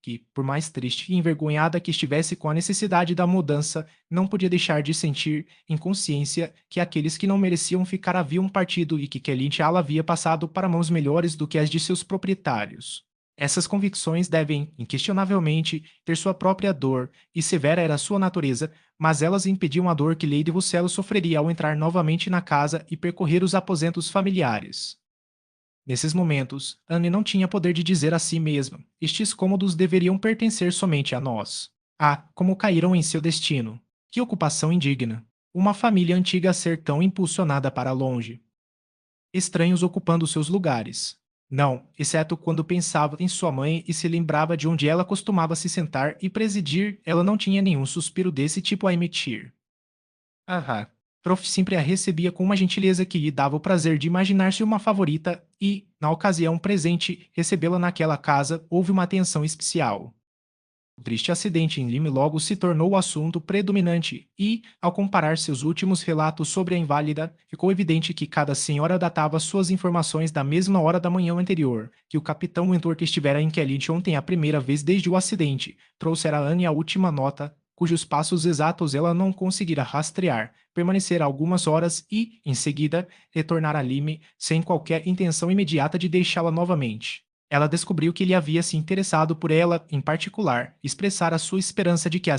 que, por mais triste e envergonhada que estivesse com a necessidade da mudança, não podia deixar de sentir, em consciência, que aqueles que não mereciam ficar haviam partido e que Kelly havia passado para mãos melhores do que as de seus proprietários. Essas convicções devem, inquestionavelmente, ter sua própria dor, e severa era sua natureza, mas elas impediam a dor que Lady Russell sofreria ao entrar novamente na casa e percorrer os aposentos familiares. Nesses momentos, Anne não tinha poder de dizer a si mesma: estes cômodos deveriam pertencer somente a nós. Ah, como caíram em seu destino! Que ocupação indigna! Uma família antiga a ser tão impulsionada para longe. Estranhos ocupando seus lugares. Não, exceto quando pensava em sua mãe e se lembrava de onde ela costumava se sentar e presidir, ela não tinha nenhum suspiro desse tipo a emitir. Ah, Prof sempre a recebia com uma gentileza que lhe dava o prazer de imaginar-se uma favorita e, na ocasião presente, recebê-la naquela casa, houve uma atenção especial. O triste acidente em Lyme logo se tornou o assunto predominante e, ao comparar seus últimos relatos sobre a inválida, ficou evidente que cada senhora datava suas informações da mesma hora da manhã anterior, que o capitão Wentworth estivera em Kellynch ontem a primeira vez desde o acidente, trouxera a Anne a última nota, cujos passos exatos ela não conseguira rastrear, permanecer algumas horas e, em seguida, retornar a Lyme sem qualquer intenção imediata de deixá-la novamente. Ela descobriu que ele havia se interessado por ela, em particular, expressar a sua esperança de que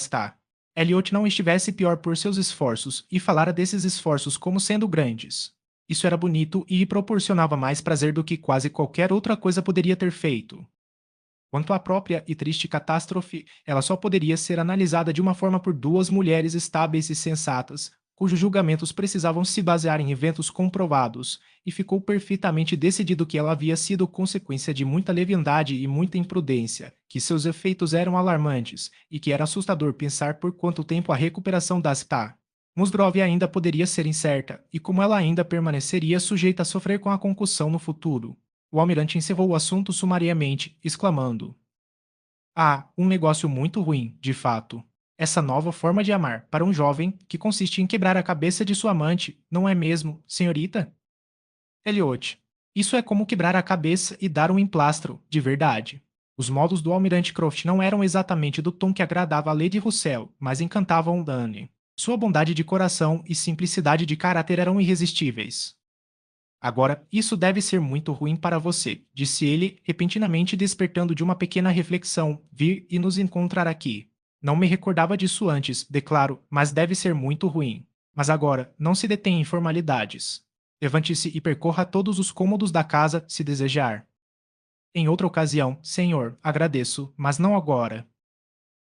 Elliot não estivesse pior por seus esforços, e falara desses esforços como sendo grandes. Isso era bonito e lhe proporcionava mais prazer do que quase qualquer outra coisa poderia ter feito. Quanto à própria e triste catástrofe, ela só poderia ser analisada de uma forma por duas mulheres estáveis e sensatas, cujos julgamentos precisavam se basear em eventos comprovados, e ficou perfeitamente decidido que ela havia sido consequência de muita leviandade e muita imprudência, que seus efeitos eram alarmantes, e que era assustador pensar por quanto tempo a recuperação das Musgrove ainda poderia ser incerta, e como ela ainda permaneceria sujeita a sofrer com a concussão no futuro. O almirante encerrou o assunto sumariamente, exclamando: "Ah, um negócio muito ruim, de fato. Essa nova forma de amar, para um jovem, que consiste em quebrar a cabeça de sua amante, não é mesmo, senhorita?" Elliot: "Isso é como quebrar a cabeça e dar um emplastro, de verdade." Os modos do almirante Croft não eram exatamente do tom que agradava a Lady Russell, mas encantavam Dany. Sua bondade de coração e simplicidade de caráter eram irresistíveis. "Agora, isso deve ser muito ruim para você", disse ele, repentinamente despertando de uma pequena reflexão, "vir e nos encontrar aqui. Não me recordava disso antes, declaro, mas deve ser muito ruim. Mas agora, não se detenha em formalidades. Levante-se e percorra todos os cômodos da casa, se desejar." "Em outra ocasião, senhor, agradeço, mas não agora."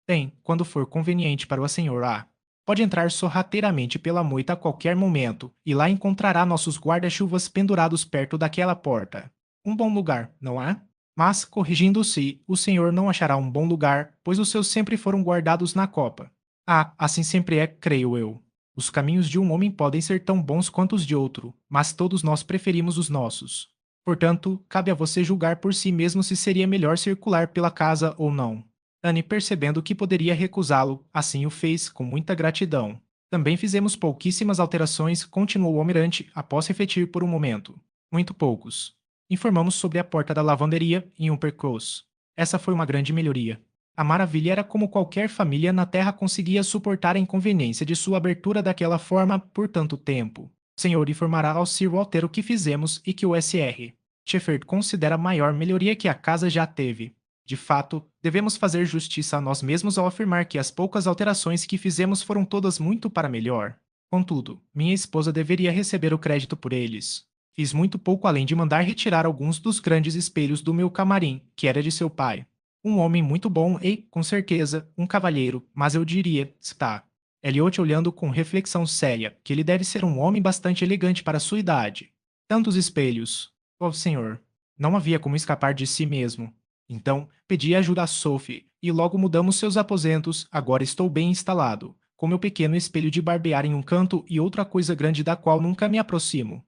"Bem, quando for conveniente para o senhor A. Pode entrar sorrateiramente pela moita a qualquer momento, e lá encontrará nossos guarda-chuvas pendurados perto daquela porta. Um bom lugar, não é? Mas, corrigindo-se, o senhor não achará um bom lugar, pois os seus sempre foram guardados na copa. Ah, assim sempre é, creio eu. Os caminhos de um homem podem ser tão bons quanto os de outro, mas todos nós preferimos os nossos. Portanto, cabe a você julgar por si mesmo se seria melhor circular pela casa ou não." Anne, percebendo que poderia recusá-lo, assim o fez, com muita gratidão. "Também fizemos pouquíssimas alterações", continuou o almirante, após refletir por um momento. "Muito poucos. Informamos sobre a porta da lavanderia em Uppercross. Essa foi uma grande melhoria. A maravilha era como qualquer família na Terra conseguia suportar a inconveniência de sua abertura daquela forma por tanto tempo. O senhor informará ao Sir Walter o que fizemos e que o Sr. Shepard considera a maior melhoria que a casa já teve. De fato, devemos fazer justiça a nós mesmos ao afirmar que as poucas alterações que fizemos foram todas muito para melhor. Contudo, minha esposa deveria receber o crédito por eles. Fiz muito pouco além de mandar retirar alguns dos grandes espelhos do meu camarim, que era de seu pai. Um homem muito bom e, com certeza, um cavalheiro, mas eu diria, está. Elliot olhando com reflexão séria, que ele deve ser um homem bastante elegante para sua idade. Tantos espelhos. Oh, senhor. Não havia como escapar de si mesmo. Então, pedi ajuda a Sophie, e logo mudamos seus aposentos, agora estou bem instalado, com meu pequeno espelho de barbear em um canto e outra coisa grande da qual nunca me aproximo.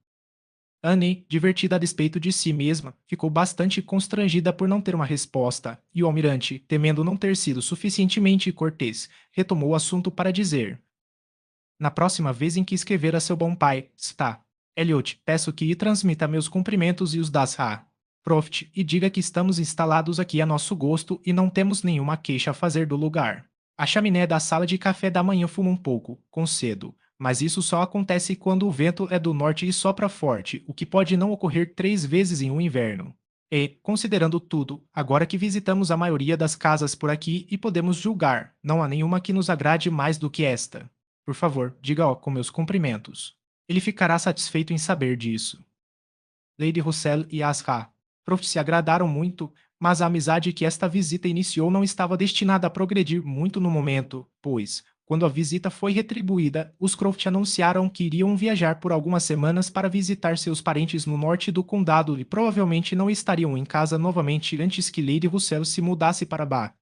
Anne, divertida a despeito de si mesma, ficou bastante constrangida por não ter uma resposta, e o almirante, temendo não ter sido suficientemente cortês, retomou o assunto para dizer: "Na próxima vez em que escrever a seu bom pai, está. Elliot, peço que lhe transmita meus cumprimentos e os das Ra. Croft, e diga que estamos instalados aqui a nosso gosto e não temos nenhuma queixa a fazer do lugar. A chaminé da sala de café da manhã fuma um pouco, com cedo, mas isso só acontece quando o vento é do norte e sopra forte, o que pode não ocorrer 3 vezes em um inverno. E, considerando tudo, agora que visitamos a maioria das casas por aqui e podemos julgar, não há nenhuma que nos agrade mais do que esta. Por favor, diga-o com meus cumprimentos. Ele ficará satisfeito em saber disso. Lady Russell e Asra. Prof. se agradaram muito, mas a amizade que esta visita iniciou não estava destinada a progredir muito no momento, pois, quando a visita foi retribuída, os Croft anunciaram que iriam viajar por algumas semanas para visitar seus parentes no norte do condado e provavelmente não estariam em casa novamente antes que Lady Russell se mudasse para Bath.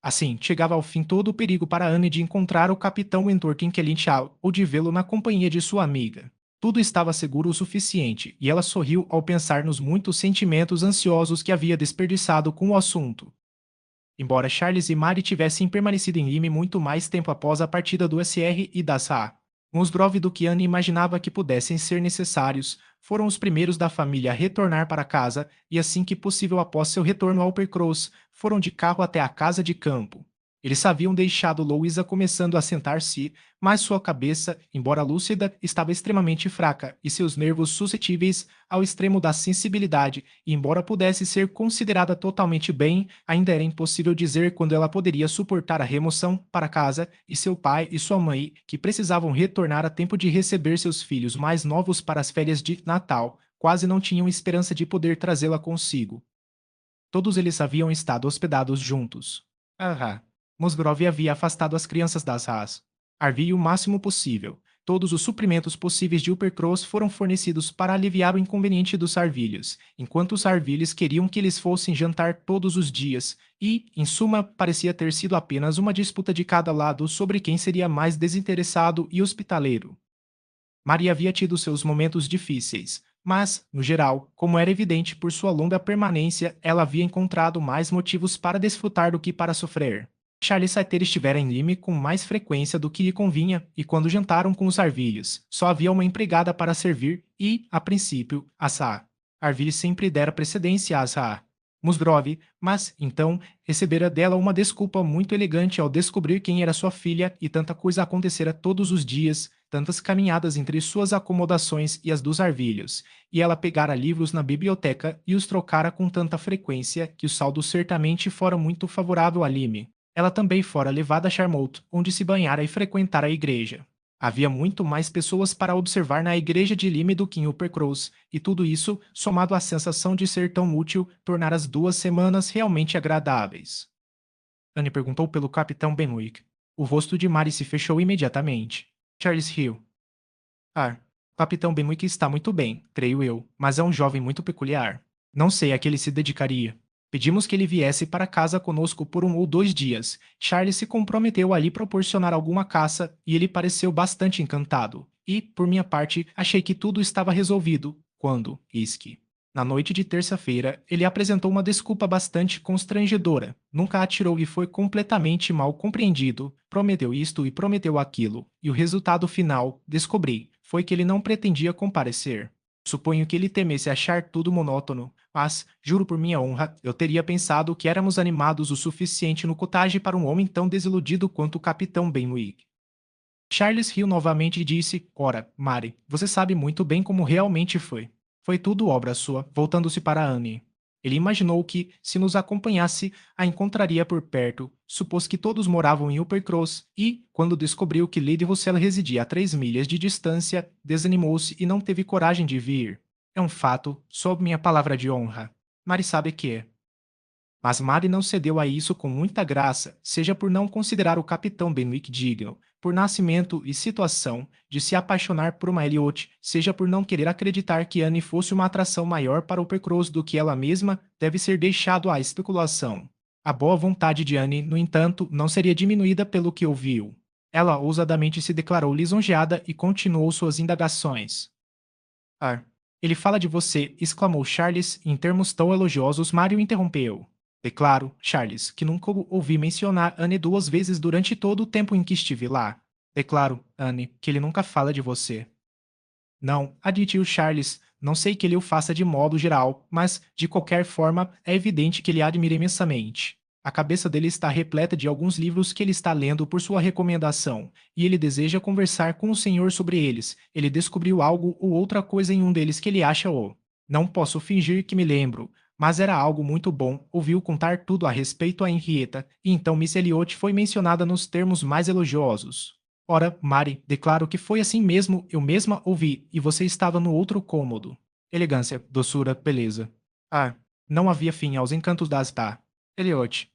Assim, chegava ao fim todo o perigo para Anne de encontrar o capitão Wentworth em Kellyshire ou de vê-lo na companhia de sua amiga. Tudo estava seguro o suficiente, e ela sorriu ao pensar nos muitos sentimentos ansiosos que havia desperdiçado com o assunto. Embora Charles e Mary tivessem permanecido em Lyme muito mais tempo após a partida do SR e da SA, uns breve do que Anne imaginava que pudessem ser necessários, foram os primeiros da família a retornar para casa e assim que possível após seu retorno ao Uppercross, foram de carro até a casa de campo. Eles haviam deixado Louisa começando a sentar-se, mas sua cabeça, embora lúcida, estava extremamente fraca e seus nervos suscetíveis ao extremo da sensibilidade, e embora pudesse ser considerada totalmente bem, ainda era impossível dizer quando ela poderia suportar a remoção para casa e seu pai e sua mãe, que precisavam retornar a tempo de receber seus filhos mais novos para as férias de Natal, quase não tinham esperança de poder trazê-la consigo. Todos eles haviam estado hospedados juntos. Ah, Musgrove havia afastado as crianças das Haas. Havia o máximo possível. Todos os suprimentos possíveis de Uppercross foram fornecidos para aliviar o inconveniente dos Sarvilhos, enquanto os Sarvilhos queriam que eles fossem jantar todos os dias, e, em suma, parecia ter sido apenas uma disputa de cada lado sobre quem seria mais desinteressado e hospitaleiro. Maria havia tido seus momentos difíceis, mas, no geral, como era evidente por sua longa permanência, ela havia encontrado mais motivos para desfrutar do que para sofrer. Charles Saiter estivera em Lyme com mais frequência do que lhe convinha, e quando jantaram com os Arvilhos, só havia uma empregada para servir e, a princípio, a Sa. Arvilho sempre dera precedência a Sa. Musgrove, mas, então, recebera dela uma desculpa muito elegante ao descobrir quem era sua filha e tanta coisa acontecera todos os dias, tantas caminhadas entre suas acomodações e as dos Arvilhos, e ela pegara livros na biblioteca e os trocara com tanta frequência que o saldo certamente fora muito favorável a Lyme. Ela também fora levada a Charmouth, onde se banhara e frequentara a igreja. Havia muito mais pessoas para observar na igreja de Lyme do que em Uppercross, e tudo isso, somado à sensação de ser tão útil, tornara as 2 semanas realmente agradáveis. Anne perguntou pelo capitão Benwick. O rosto de Mary se fechou imediatamente. Charles Hill. Ah, o capitão Benwick está muito bem, creio eu, mas é um jovem muito peculiar. Não sei a que ele se dedicaria. Pedimos que ele viesse para casa conosco por 1 ou 2 dias. Charles se comprometeu a lhe proporcionar alguma caça e ele pareceu bastante encantado. E, por minha parte, achei que tudo estava resolvido, quando, eis que, na noite de terça-feira, ele apresentou uma desculpa bastante constrangedora. Nunca atirou e foi completamente mal compreendido. Prometeu isto e prometeu aquilo. E o resultado final, descobri, foi que ele não pretendia comparecer. Suponho que ele temesse achar tudo monótono, mas, juro por minha honra, eu teria pensado que éramos animados o suficiente no cottage para um homem tão desiludido quanto o capitão Benwick. Charles riu novamente e disse: Ora, Mary, você sabe muito bem como realmente foi. Foi tudo obra sua, voltando-se para Anne. Ele imaginou que, se nos acompanhasse, a encontraria por perto, supôs que todos moravam em Uppercross e, quando descobriu que Lady Russell residia a 3 milhas de distância, desanimou-se e não teve coragem de vir. É um fato, sob minha palavra de honra. Mary sabe que é. Mas Mary não cedeu a isso com muita graça, seja por não considerar o capitão Benwick digno, por nascimento e situação, de se apaixonar por uma Elliot, seja por não querer acreditar que Anne fosse uma atração maior para o Uppercross do que ela mesma, deve ser deixado à especulação. A boa vontade de Anne, no entanto, não seria diminuída pelo que ouviu. Ela ousadamente se declarou lisonjeada e continuou suas indagações. Ah, ele fala de você, exclamou Charles, em termos tão elogiosos. Mário interrompeu. Declaro, Charles, que nunca ouvi mencionar Anne 2 vezes durante todo o tempo em que estive lá. Declaro, Anne, que ele nunca fala de você. Não, admitiu Charles, Não sei que ele o faça de modo geral, mas, de qualquer forma, é evidente que ele a admira imensamente. A cabeça dele está repleta de alguns livros que ele está lendo por sua recomendação, e ele deseja conversar com o senhor sobre eles. Ele descobriu algo ou outra coisa em um deles que ele acha o. Não posso fingir que me lembro, mas era algo muito bom. Ouviu contar tudo a respeito a Henrietta, e então Miss Elliot foi mencionada nos termos mais elogiosos. Ora, Mary, declaro que foi assim mesmo, eu mesma ouvi, e você estava no outro cômodo. Elegância, doçura, beleza. Ah, não havia fim aos encantos das tá. Elliot.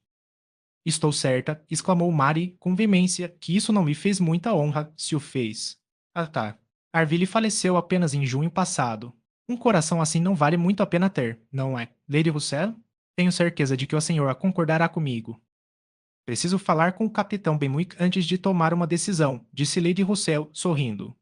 Estou certa, exclamou Mary com veemência, que isso não me fez muita honra, se o fez. Ah tá. Arville faleceu apenas em junho passado. Um coração assim não vale muito a pena ter, não é? Lady Russell? Tenho certeza de que a senhora concordará comigo. Preciso falar com o capitão Benwick antes de tomar uma decisão, disse Lady Russell, sorrindo.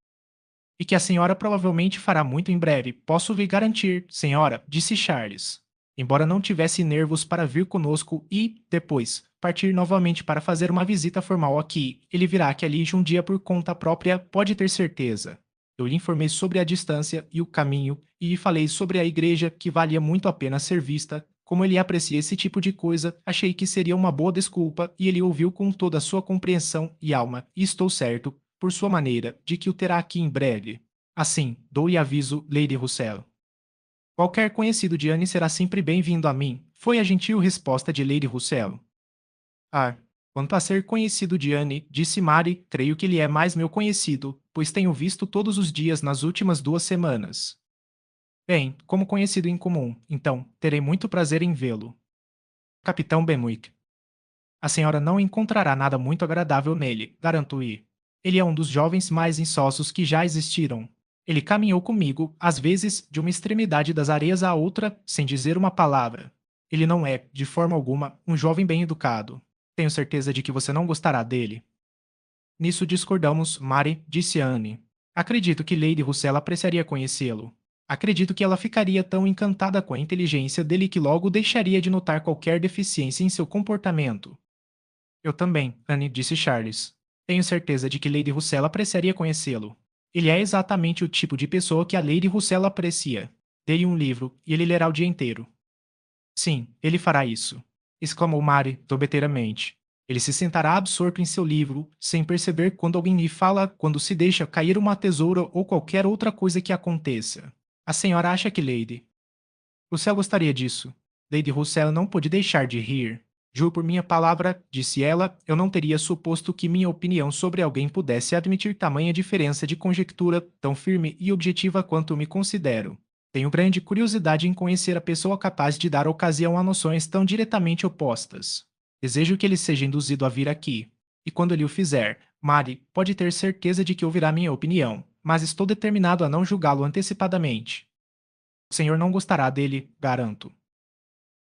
E que a senhora provavelmente fará muito em breve, posso lhe garantir, senhora, disse Charles. Embora não tivesse nervos para vir conosco e, depois, partir novamente para fazer uma visita formal aqui, ele virá aqui ali um dia por conta própria, pode ter certeza. Eu lhe informei sobre a distância e o caminho, e lhe falei sobre a igreja que valia muito a pena ser vista. Como ele aprecia esse tipo de coisa, achei que seria uma boa desculpa e ele ouviu com toda a sua compreensão e alma, e estou certo, por sua maneira, de que o terá aqui em breve. Assim, dou-lhe aviso, Lady Russell. Qualquer conhecido de Anne será sempre bem-vindo a mim, foi a gentil resposta de Lady Russell. Ah, quanto a ser conhecido de Anne, disse Mary, creio que ele é mais meu conhecido, pois tenho visto todos os dias nas últimas 2 semanas. Bem, como conhecido em comum, então, terei muito prazer em vê-lo. Capitão Benwick. A senhora não encontrará nada muito agradável nele, garanto-lhe. Ele é um dos jovens mais insócios que já existiram. Ele caminhou comigo, às vezes, de uma extremidade das areias à outra, sem dizer uma palavra. Ele não é, de forma alguma, um jovem bem educado. Tenho certeza de que você não gostará dele. Nisso discordamos, Mary, disse Anne. Acredito que Lady Russell apreciaria conhecê-lo. Acredito que ela ficaria tão encantada com a inteligência dele que logo deixaria de notar qualquer deficiência em seu comportamento. Eu também, Anne, disse Charles. Tenho certeza de que Lady Russell apreciaria conhecê-lo. Ele é exatamente o tipo de pessoa que a Lady Russell aprecia. Dê-lhe um livro e ele lerá o dia inteiro. Sim, ele fará isso, exclamou Mary, dobeteiramente. Ele se sentará absorto em seu livro, sem perceber quando alguém lhe fala, quando se deixa cair uma tesoura ou qualquer outra coisa que aconteça. A senhora acha que Lady Russell gostaria disso. Lady Russell não pôde deixar de rir. Juro por minha palavra, disse ela, eu não teria suposto que minha opinião sobre alguém pudesse admitir tamanha diferença de conjectura tão firme e objetiva quanto me considero. Tenho grande curiosidade em conhecer a pessoa capaz de dar ocasião a noções tão diretamente opostas. Desejo que ele seja induzido a vir aqui. E quando ele o fizer, Mary pode ter certeza de que ouvirá minha opinião, mas estou determinado a não julgá-lo antecipadamente. O senhor não gostará dele, garanto.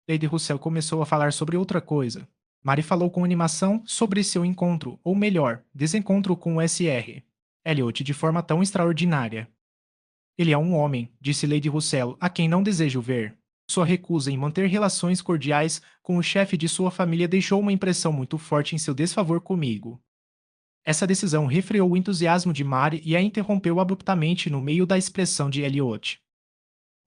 Lady Russell começou a falar sobre outra coisa. Mary falou com animação sobre seu encontro, ou melhor, desencontro com o Sr. Elliot de forma tão extraordinária. Ele é um homem, disse Lady Russell, a quem não desejo ver. Sua recusa em manter relações cordiais com o chefe de sua família deixou uma impressão muito forte em seu desfavor comigo. Essa decisão refreou o entusiasmo de Mary e a interrompeu abruptamente no meio da expressão de Elliot.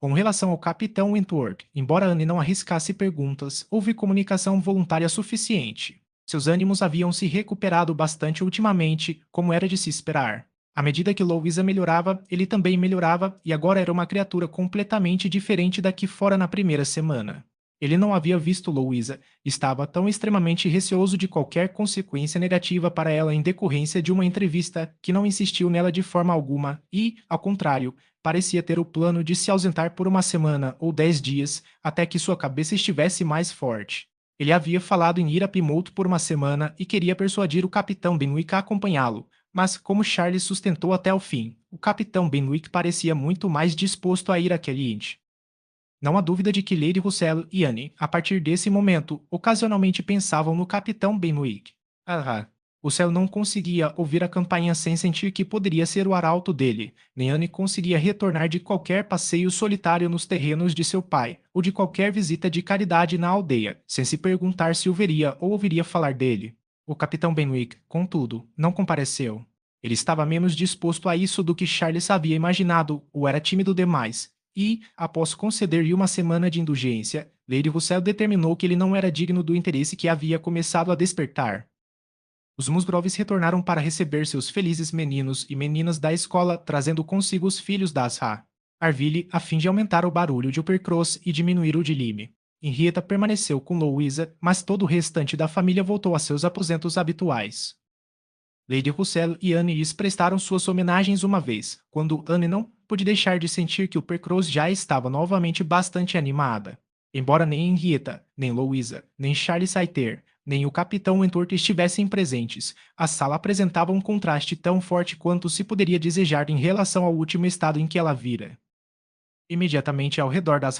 Com relação ao capitão Wentworth, embora Anne não arriscasse perguntas, houve comunicação voluntária suficiente. Seus ânimos haviam se recuperado bastante ultimamente, como era de se esperar. À medida que Louisa melhorava, ele também melhorava e agora era uma criatura completamente diferente da que fora na primeira semana. Ele não havia visto Louisa, estava tão extremamente receoso de qualquer consequência negativa para ela em decorrência de uma entrevista que não insistiu nela de forma alguma e, ao contrário, parecia ter o plano de se ausentar por uma semana ou 10 dias até que sua cabeça estivesse mais forte. Ele havia falado em ir a Plymouth por uma semana e queria persuadir o capitão Benwick a acompanhá-lo, mas como Charles sustentou até o fim, o capitão Benwick parecia muito mais disposto a ir àquele índio. Não há dúvida de que Lady Russell e Anne, a partir desse momento, ocasionalmente pensavam no capitão Benwick. Ah, Russell não conseguia ouvir a campainha sem sentir que poderia ser o arauto dele, nem Anne conseguia retornar de qualquer passeio solitário nos terrenos de seu pai, ou de qualquer visita de caridade na aldeia, sem se perguntar se o veria ou ouviria falar dele. O capitão Benwick, contudo, não compareceu. Ele estava menos disposto a isso do que Charles havia imaginado, ou era tímido demais, e, após conceder-lhe uma semana de indulgência, Lady Russell determinou que ele não era digno do interesse que havia começado a despertar. Os Musgroves retornaram para receber seus felizes meninos e meninas da escola, trazendo consigo os filhos da Asha, Arville, a fim de aumentar o barulho de Uppercross e diminuir o de Lime. Henrietta permaneceu com Louisa, mas todo o restante da família voltou a seus aposentos habituais. Lady Russell e Anne lhes prestaram suas homenagens uma vez, quando Anne não pôde deixar de sentir que o Percross já estava novamente bastante animada. Embora nem Henrietta, nem Louisa, nem Charles Saiter, nem o Capitão Wentworth estivessem presentes, a sala apresentava um contraste tão forte quanto se poderia desejar em relação ao último estado em que ela vira. Imediatamente ao redor das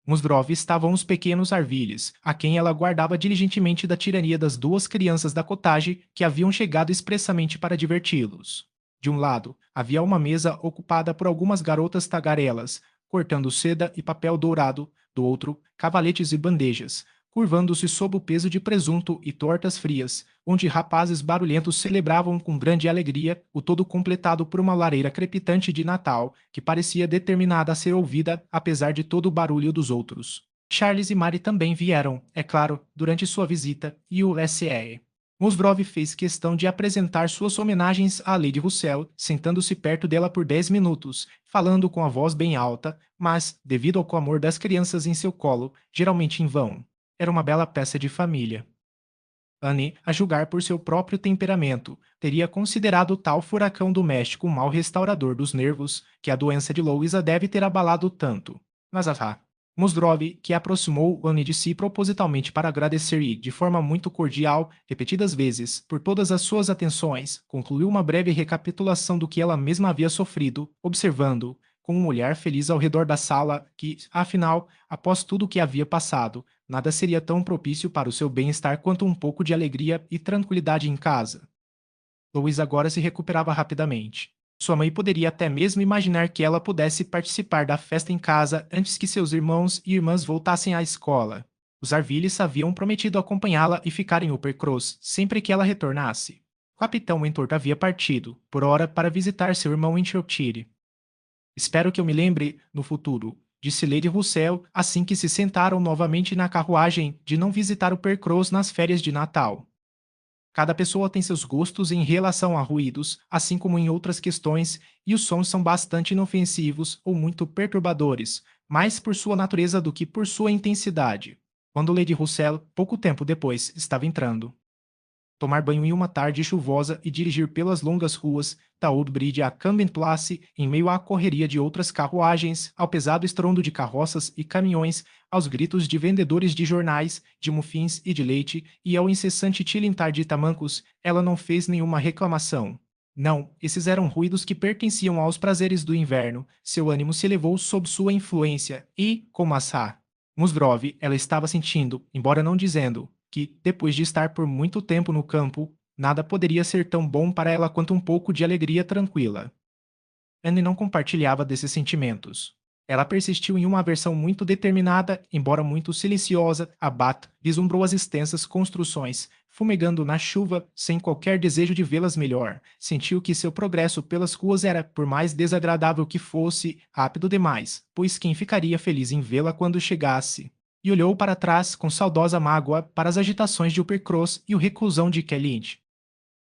Musgrove estavam os pequenos Arvilles, a quem ela guardava diligentemente da tirania das duas crianças da cottage que haviam chegado expressamente para diverti-los. De um lado, havia uma mesa ocupada por algumas garotas tagarelas, cortando seda e papel dourado, do outro, cavaletes e bandejas, curvando-se sob o peso de presunto e tortas frias, onde rapazes barulhentos celebravam com grande alegria, o todo completado por uma lareira crepitante de Natal, que parecia determinada a ser ouvida apesar de todo o barulho dos outros. Charles e Mary também vieram, é claro, durante sua visita, e o S.R. Musgrove fez questão de apresentar suas homenagens à Lady Russell, sentando-se perto dela por 10 minutos, falando com a voz bem alta, mas, devido ao clamor das crianças em seu colo, geralmente em vão. Era uma bela peça de família. Anne, a julgar por seu próprio temperamento, teria considerado tal furacão doméstico um mal restaurador dos nervos que a doença de Louisa deve ter abalado tanto. Mas Musgrove, que aproximou Anne de si propositalmente para agradecer-lhe de forma muito cordial, repetidas vezes, por todas as suas atenções, concluiu uma breve recapitulação do que ela mesma havia sofrido, observando, com um olhar feliz ao redor da sala, que, afinal, após tudo o que havia passado, nada seria tão propício para o seu bem-estar quanto um pouco de alegria e tranquilidade em casa. Louise agora se recuperava rapidamente. Sua mãe poderia até mesmo imaginar que ela pudesse participar da festa em casa antes que seus irmãos e irmãs voltassem à escola. Os Arvilles haviam prometido acompanhá-la e ficar em Uppercross sempre que ela retornasse. O capitão Wentworth havia partido, por hora, para visitar seu irmão em Shropshire. Espero que eu me lembre, no futuro, disse Lady Russell assim que se sentaram novamente na carruagem, de não visitar o Percross nas férias de Natal. Cada pessoa tem seus gostos em relação a ruídos, assim como em outras questões, e os sons são bastante inofensivos ou muito perturbadores, mais por sua natureza do que por sua intensidade. Quando Lady Russell, pouco tempo depois, estava entrando, tomar banho em uma tarde chuvosa e dirigir pelas longas ruas da Old Bridge a Camden Place em meio à correria de outras carruagens, ao pesado estrondo de carroças e caminhões, aos gritos de vendedores de jornais, de muffins e de leite e ao incessante tilintar de tamancos, ela não fez nenhuma reclamação. Não, esses eram ruídos que pertenciam aos prazeres do inverno. Seu ânimo se elevou sob sua influência e, como assá Musgrove, ela estava sentindo, embora não dizendo, que, depois de estar por muito tempo no campo, nada poderia ser tão bom para ela quanto um pouco de alegria tranquila. Anne não compartilhava desses sentimentos. Ela persistiu em uma aversão muito determinada, embora muito silenciosa, a Bath vislumbrou as extensas construções, fumegando na chuva, sem qualquer desejo de vê-las melhor. Sentiu que seu progresso pelas ruas era, por mais desagradável que fosse, rápido demais, pois quem ficaria feliz em vê-la quando chegasse? E olhou para trás com saudosa mágoa para as agitações de Uppercross e o reclusão de Kellynch.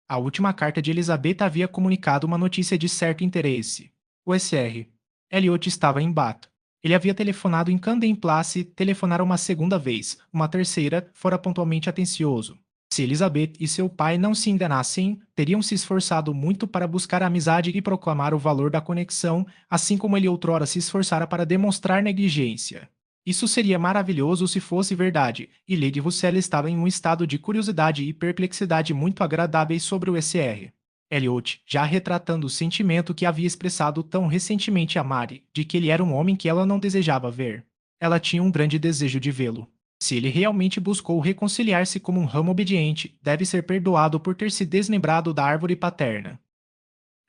A última carta de Elizabeth havia comunicado uma notícia de certo interesse. O Sr. Elliot estava em Bath. Ele havia telefonado em Camden Place, telefonara uma segunda vez, uma terceira, fora pontualmente atencioso. Se Elizabeth e seu pai não se enganassem, teriam se esforçado muito para buscar a amizade e proclamar o valor da conexão, assim como ele outrora se esforçara para demonstrar negligência. Isso seria maravilhoso se fosse verdade, e Lady Russell estava em um estado de curiosidade e perplexidade muito agradáveis sobre o Sr. Elliot, já retratando o sentimento que havia expressado tão recentemente a Mary, de que ele era um homem que ela não desejava ver. Ela tinha um grande desejo de vê-lo. Se ele realmente buscou reconciliar-se como um ramo obediente, deve ser perdoado por ter se deslembrado da árvore paterna.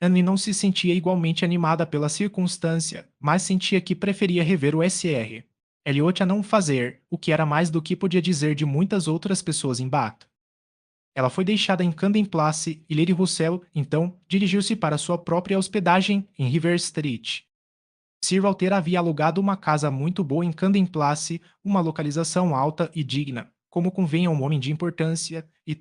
Anne não se sentia igualmente animada pela circunstância, mas sentia que preferia rever o Sr. Elliot a não fazer, o que era mais do que podia dizer de muitas outras pessoas em Bath. Ela foi deixada em Camden Place e Lady Russell, então, dirigiu-se para sua própria hospedagem em River Street. Sir Walter havia alugado uma casa muito boa em Camden Place, uma localização alta e digna, como convém a um homem de importância, e